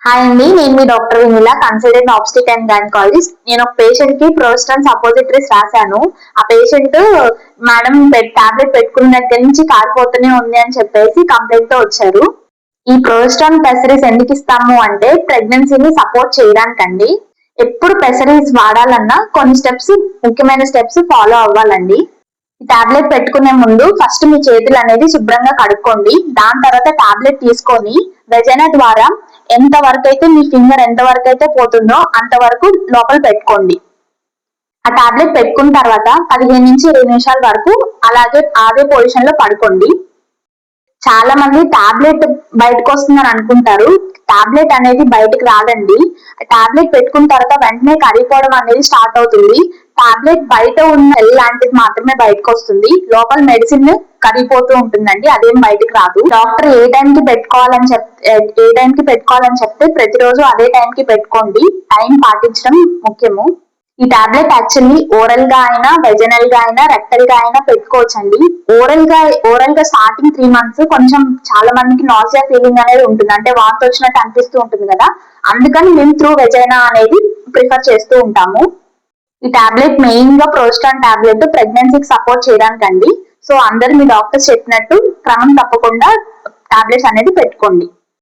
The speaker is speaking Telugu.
హాయ్ అండి, నేను మీ doctor Vinila, consultant obstetric and gynaecologist. నేను ఒక పేషెంట్ కి ప్రోస్టన్ సపోజిటరీస్ రాశాను. ఆ పేషెంట్ మేడం టాబ్లెట్ పెట్టుకున్న దగ్గర నుంచి కారిపోతూనే ఉంది అని చెప్పేసి కంప్లైంట్ తో వచ్చారు. ఈ ప్రోస్టన్ పెసరీస్ ఎందుకు ఇస్తాము అంటే ప్రెగ్నెన్సీని సపోర్ట్ చేయడానికండి. ఎప్పుడు పెసరీస్ వాడాలన్నా కొన్ని ముఖ్యమైన స్టెప్స్ ఫాలో అవ్వాలండి. ఈ టాబ్లెట్ పెట్టుకునే ముందు ఫస్ట్ మీ చేతులు అనేది శుభ్రంగా కడుక్కోండి. దాని తర్వాత టాబ్లెట్ తీసుకొని వెజైనా ద్వారా ఎంత వరకు అయితే మీ ఫింగర్ ఎంత వరకు అయితే పోతుందో అంతవరకు లోపల పెట్టుకోండి. ఆ టాబ్లెట్ పెట్టుకున్న తర్వాత 15 నుంచి 20 నిమిషాల వరకు అలాగే అదే పొజిషన్ లో పడుకోండి. చాలా మంది టాబ్లెట్ బయటకు వస్తుందని అనుకుంటారు. టాబ్లెట్ అనేది బయటకు రాదండి. టాబ్లెట్ పెట్టుకున్న తర్వాత వెంటనే కరిగిపోవడం అనేది స్టార్ట్ అవుతుంది. టాబ్లెట్ బయట ఉన్న సెల్ లాంటిది మాత్రమే బయటకు వస్తుంది. లోపల మెడిసిన్ కరిగిపోతూ ఉంటుందండి, అదేం బయటకు రాదు. డాక్టర్ ఏ టైంకి పెట్టుకోవాలని చెప్తే ప్రతిరోజు అదే టైంకి పెట్టుకోండి. టైం పాటించడం ముఖ్యము. ఈ టాబ్లెట్ యాక్చువల్లీ ఓరల్ గా అయినా, వెజనల్ గా అయినా, రెక్టల్ గా అయినా పెట్టుకోవచ్చండి. ఓరల్ గా స్టార్టింగ్ 3 months కొంచెం చాలా మందికి నాసియా ఫీలింగ్ అనేది ఉంటుంది, అంటే వాంతి వచ్చినట్టు అనిపిస్తూ ఉంటుంది కదా. అందుకని మేము త్రూ వెజైనా అనేది ప్రిఫర్ చేస్తూ ఉంటాము. ఈ టాబ్లెట్ మెయిన్ గా ప్రోస్టాన్ టాబ్లెట్ ప్రెగ్నెన్సీకి సపోర్ట్ చేయడానికండి. సో అందరు మీ డాక్టర్స్ చెప్పినట్టు క్రమం తప్పకుండా టాబ్లెట్స్ అనేది పెట్టుకోండి.